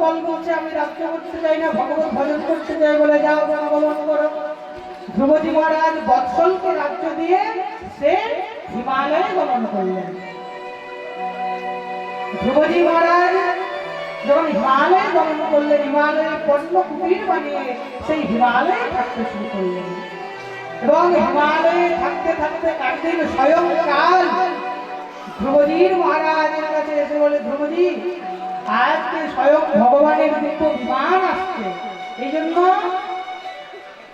বল বলছে আমি রাজ্য করতে চাই না, ভগবত ভজন করতে চাই, বলে যাও বনগমন করো। ধ্রুবজি মহারাজ বৎসলকে রাজ্য দিয়ে সে হিমালয়ে গমন করলেন। ধ্রুবজি মহারাজ যখন হিমালয়ে গমন করলেন, হিমালয়ে পণ্য কুটির বানিয়ে সেই হিমালয়ে থাকতে শুরু করলেন। এবং হিমালয়ে থাকতে থাকতে একদিন স্বয়ংকাল ধ্রুবজির মহারাজের কাছে এসে বলে, ধ্রুবজি আজকে স্বয়ং ভগবানের দুটো বিমান আসছে, এই জন্য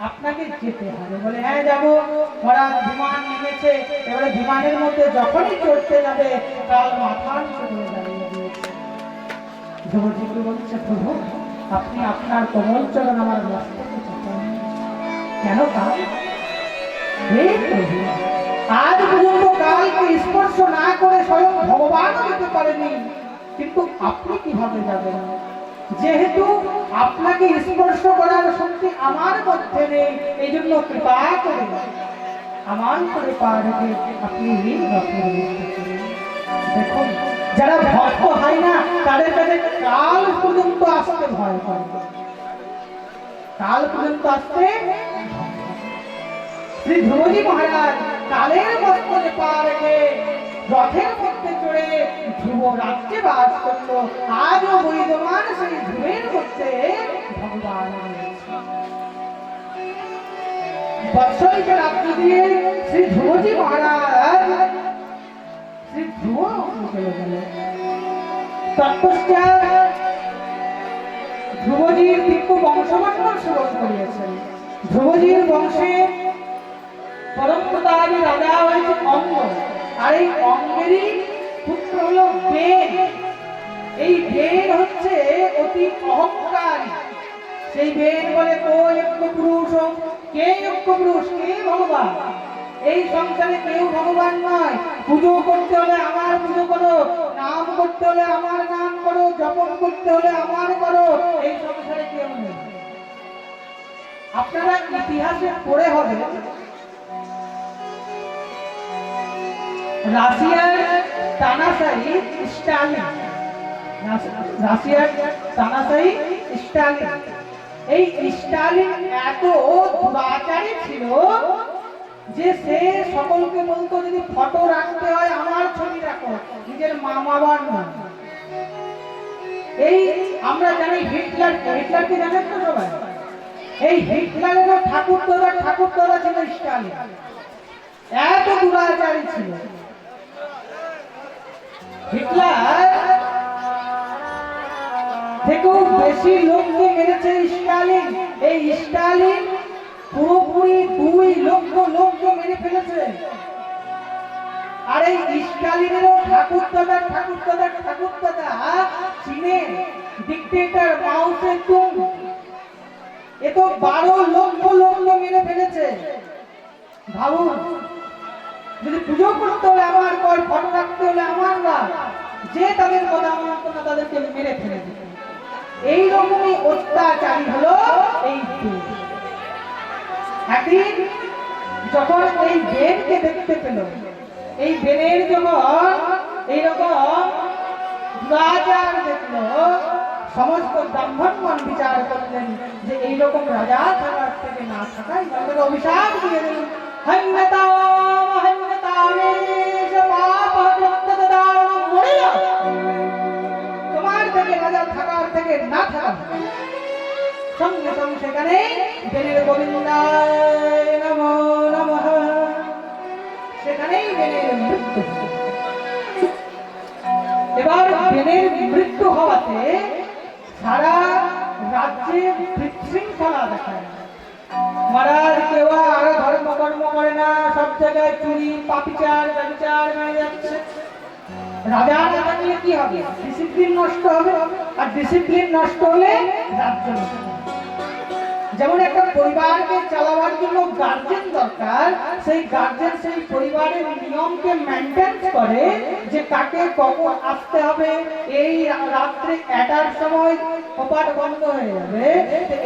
আপনাকে যেতে হবে। বলে হ্যাঁ যাবো। মহারাজ বিমান নেমেছে, এবারে বিমানের মধ্যে যখনই চড়তে যাবে কাল মাথা নিচু করে দাঁড়িয়ে দিয়েছে। ধ্রুবজিকে বলছে, প্রভু আপনি আপনার কোমল চরণ আমার মস্তকে চাপান কেন? কাল আজ পর্যন্ত কালকে স্পর্শ না করে স্বয়ং ভগবান যেতে পারেনি, কিন্তু আপনি কিভাবে যাবেন? যেহেতু আপনাকে স্পর্শ করার শক্তি আমার মধ্যে নেই, এই জন্য কৃপা করে আমার করে পা রেখে আপনি দেখুন, যারা ভক্ত হয় না তাদের কাছে কাল পর্যন্ত আসতে ভয় করে, কাল পর্যন্ত আসতে। শ্রী ধ্রুবজি মহারাজ কালের মধ্যে পা রেখে রথের মধ্যে চড়ে ধ্রুব রাজ্যে বাস করল। আজও বৈদ্যমান সেই ধ্রুবের মধ্যে ভগবান বৎসলকে রাজ্য দিয়ে শ্রী ধ্রুবজি মহারাজ শ্রী ধ্রুব চলে গেলেন। তৎপশ্চাৎ ধ্রুবজির দিব্য বংশমণ্ডল স্মরণ করিয়েছেন। ধ্রুবজির বংশে পরমপ্রতাপী রাজা হয়েছে অঙ্গ, আর এই অঙ্গেরই পুত্র হলো বেদ। এই বেদ হচ্ছে অতি অহংকারী। সেই বেদ বলে কো যজ্ঞ পুরুষ, কে যজ্ঞ পুরুষ, কে ভগবান? এই সংসারে কেউ ভগবান নয়। পুজো করতে হলে আমার পুজো করো, নাম করতে হলে আমার নাম করো, জপন করতে হলে আমার করো, এই সংসারে কেউ নেই। আপনারা ইতিহাসে পড়ে হবে রাশিয়ার তানাশাই স্টালিন, রাশিয়ার তানাশাই স্টালিন, এই স্টালিন এত দুরাচারী ছিল যে সে সকলকে বলতো যদি ফটো রাখতে হয় আমার ছবি রাখো, নিজের মা বাবার নয়। এই আমরা জানি হিটলারকে জানেন তো সবাই? এই হিটলারের ঠাকুরদাদা ছিল স্টালিন, এত দুরাচারী ছিল। হিটলার থেকেও বেশি লোককে মেরেছে স্টালিন। এই স্টালিন পুরোপুরি 2 লক্ষ লোককে মেরে ফেলেছে। আর এই স্টালিনেরও ঠাকুরদাদা চীনের ডিক্টেটর মাও সে তুং, এ তো 12 লক্ষ লোককে মেরে ফেলেছে। ভাবুন, যদি পুজো করতে হলে আমার কর, ফটো রাখতে হলে আমার রাখ, যে তাদের কথা মানত না তাদেরকে মেরে ফেলে দিত। এইরকমই অত্যাচারী হলো এই বেদ। একদিন যখন এই বেদকে দেখতে পেল, এই বেদের যখন এইরকম দুরাচার দেখলো, সমস্ত ব্রাহ্মণগণ বিচার করলেন যে এইরকম রাজা থাকার থেকে না থাকাই তাদের অভিশাপ দিয়ে দিলেন। তোমার থেকে রাজা থাকার থেকে না থাকা, সঙ্গে সঙ্গে সেখানে বেনের গোবিন্দায় নমো নমঃ, সেখানেই বেনের মৃত্যু। এবার বেনের মৃত্যু হওয়াতে সারা রাজ্যে বিশৃঙ্খলা দেখায়। মহারাজ কেউ আর ধর্মকর্ম করে না, সব জায়গায় চুরি, পাপিচার, ব্যভিচার বেড়ে যাচ্ছে। রাজা না থাকলে কি হবে? ডিসিপ্লিন নষ্ট হবে, আর ডিসিপ্লিন নষ্ট হলে রাজ্য নষ্ট হবে। যেমন একটা পরিবারকে চালাবার জন্য গার্জেন দরকার, সেই গার্জেন সেই পরিবারের নিয়মকে মেইনটেইন করে যে কাকে কখন আসতে হবে, এই রাত্রে 1টার সময় কপাট বন্ধ হয়ে যাবে,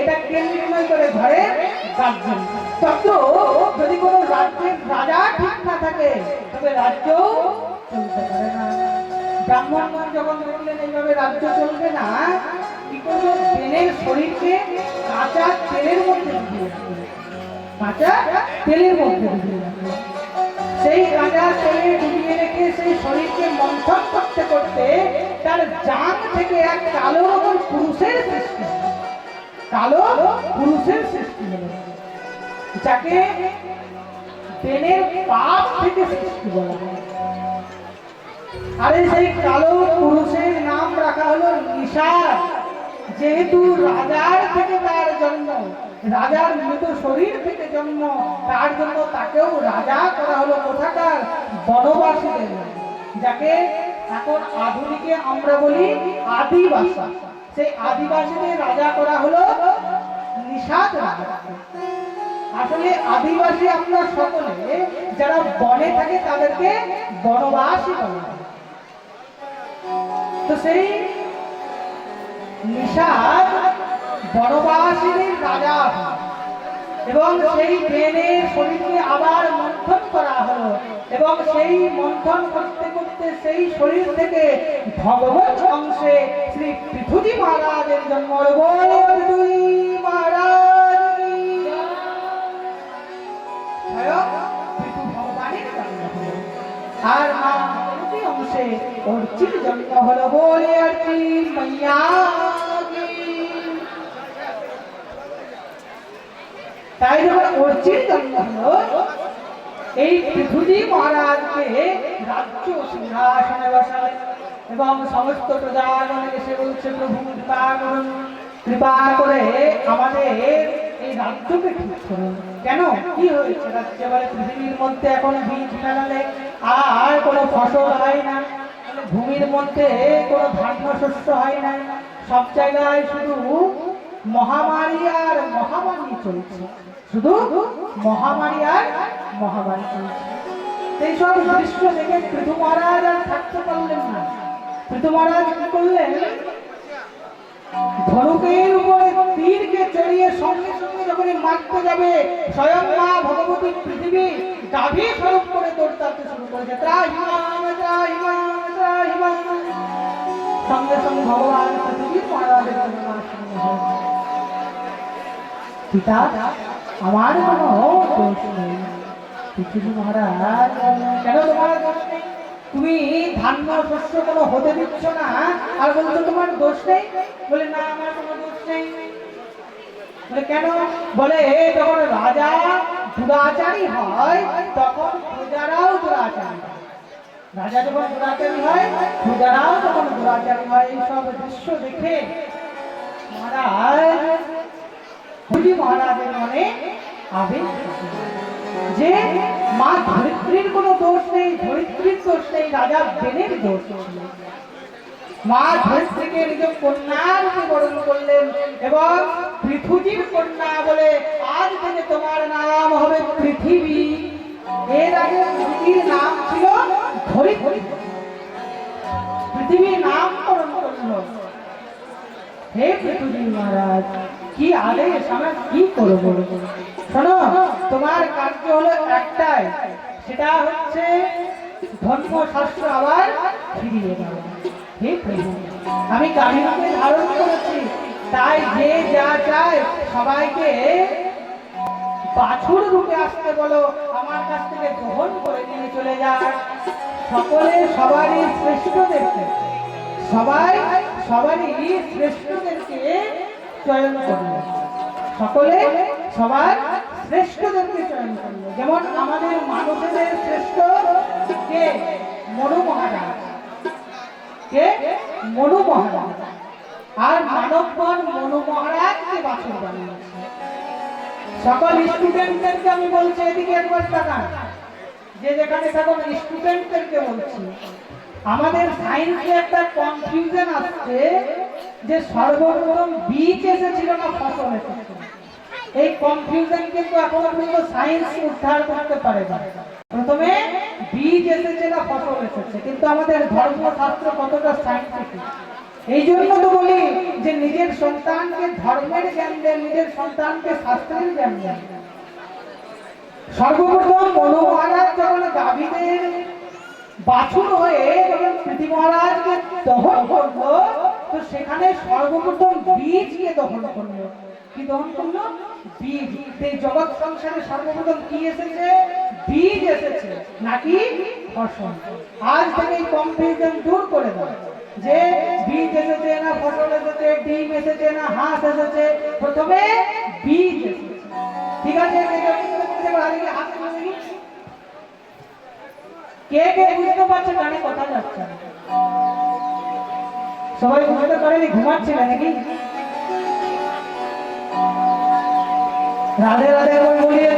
এটা কে নির্ণয় করে? ঘরে গার্জেন। তত যদি কোনো রাজ্যের রাজা ঠিক না থাকে তবে রাজ্য চলতে পারে না। ব্রাহ্মণগণ যখন দেখলেন এইভাবে রাজ্য চলবে না, কি করলো, বেনের শরীরকে কাঁচা তেলের মধ্যে ডুবিয়ে রাখলো, কাঁচা তেলের মধ্যে ডুবিয়ে রাখলো। সেই কাঁচা তেলে ডুবিয়ে রেখে সেই শরীরকে মন্থন করতে করতে তার জান থেকে এক কালো রকম পুরুষের সৃষ্টি, কালো পুরুষের সৃষ্টি হলো, যাকে বেনের পাপ থেকে সৃষ্টি বলা হয়। আরে সেই কালো পুরুষের নাম রাখা হলো নিষাদ। যেহেতু রাজার থেকে তার জন্ম, রাজার মৃত শরীর থেকে জন্ম, তার জন্য তাকেও রাজা করা হলো কোথাকার? বনবাসীদের, যাকে এখন আধুনিকে আমরা বলি আদিবাসী। সেই আদিবাসীদের রাজা করা হলো নিষাদ রাজা। আসলে আদিবাসী আমরা সকলে যারা বনে থাকে তাদেরকে বনবাসী বলা হয়। তো সেই নিষাদ বনবাসীদের রাজা এবং সেই বেনের শরীরকে আবার মন্থন করা হলো এবং সেই মন্থন করতে করতে সেই শরীর থেকে ভগবত অংশে শ্রী পৃথুজি মহারাজের জন্ম হলো। আর মা অংশে অর্চির জন্ম হলো। বলে অর্চি মাইয়া। তাই যখন অর্চির জন্ম হলো, এই পৃথুজি মহারাজকে রাজ্য সিংহাসনে বসালেন এবং সমস্ত প্রজাগণ এসে বলছে, প্রভু কৃপা করুন, কৃপা করে আমাদের এই রাজ্যকে ঠিক করুন। কেন, কি হয়েছে রাজ্যে? বলে পৃথিবীর মধ্যে এখন বীজ ফেলালে আর কোনো ফসল হয় না, ভূমির মধ্যে কোনো ধান্য শস্য হয় না, সব জায়গায় শুধু মহামারী আর মহামারী চলছে, শুধু মহামারী আর মহামারী চলছে। এই সব দৃশ্য দেখে পৃথু মহারাজ আর থাকতে পারলেন না। পৃথু মহারাজ কি করলেন? ধনুকের উপরে তীরকে চড়িয়ে সঙ্গে সঙ্গে যখনই মারতে যাবে, স্বয়ং মা ভগবতী পৃথিবী গাভী স্বরূপ করে দৌড়াতে শুরু করেছে। ত্রাহিমাম ত্রাহিমাম ত্রাহিমাম। সঙ্গে সঙ্গে ভগবান পৃথিবী মহারাজের জন্য পিতা, আমার কোনো দোষ নেই। পৃথিবী মহারাজ, কেন তোমার দোষ নেই? তুমি ধান্য শস্য কোনো হতে দিচ্ছ না আর বলছো তোমার দোষ নেই? বলে না, আমার কোনো দোষ নেই। বলে কেন? বলে যখন রাজা দুরাচারী হয় তখন প্রজারাও দুরাচারী হয়। রাজা যখন দুরাচারী হয় প্রজারাও তখন দুরাচারী হয়। এই সব দৃশ্য দেখে মহারাজ মহারাজের মনে আবেগ যে মা ধরিত্রীর কোনো দোষ নেই, ধরিত্রীর দোষ নেই, রাজা বেনের দোষ ছিল। মা ধরিত্রীকে নিজ কন্যা রূপে বরণ করলেন এবং পৃথুজির কন্যা বলে আজ থেকে তোমার নাম হবে পৃথিবী। এর আগে পৃথিবীর নাম ছিল ধরিত্রী। পৃথিবীর নামকরণ করলো। হে পৃথুজি মহারাজ, কি আদেশ, আমরা কি করবো? শোনো, তোমার কার্য হলো একটাই, সেটা হচ্ছে ধর্মশাস্ত্র আবার ফিরিয়ে দাও। হে প্রভু, আমি গাড়িকে ধারণ করেছি, তাই যে যা চায় সবাইকে বাছুর রূপে আসতে বলো, আমার কাছ থেকে গ্রহণ করে নিয়ে চলে যায়। সকলে সবারই শ্রেষ্ঠদেরকে, সবারই শ্রেষ্ঠদেরকে চয়ন করলো। সকলে সবার শ্রেষ্ঠদেরকে চয়ন করলো। যেমন আমাদের মানুষদের শ্রেষ্ঠ কে? মনু মহারাজ। কে? মনু মহারাজ। আর মানবগণ মনু মহারাজকে বাছুর বানিয়েছে। সকল স্টুডেন্টদেরকে আমি বলছি, এদিকে একবার তাকান, যে যেখানে থাকুন স্টুডেন্টদেরকে বলছি, আমাদের সায়েন্সে একটা কনফিউশন আসছে যে সর্বপ্রথম বীজ এসেছিল না ফসল এসেছিল। এই কনফিউশন কিন্তু এখনো পর্যন্ত সায়েন্স উদ্ধার করতে পারে না। প্রথমে বীজ এসেছে না ফসল এসেছে, কিন্তু আমাদের ধর্মশাস্ত্র কতটা সায়েন্টিফিক। এই জন্য তো বলি যে নিজের সন্তানকে ধর্মের জ্ঞান দেন, নিজের সন্তানকে শাস্ত্রের জ্ঞান দেন। সর্বপ্রথম মনু মহারাজ যখন গাভীদের বাছুর হয়ে যখন পৃথু মহারাজকে দহন করলো, তো সেখানে সর্বপ্রথম বীজকে দহন করলো। কি দহন করলো? বীজ। এই জগৎ সংসারে সর্বপ্রথম কি এসেছে? বীজ এসেছে, নাকি ফসল। আজ থেকে এই কনফিউশন দূর করে দাও যে বীজ এসেছে না ফসল এসেছে, ডিম এসেছে না হাঁস এসেছে, প্রথমে বীজ এসেছে। ঠিক আছে? কে কে বুঝতে পারছে গানে কথা যাচ্ছে না? সবাই বুঝতে পারেনি, ঘুমাচ্ছিলে নাকি? রাধে রাধে বলিয়ে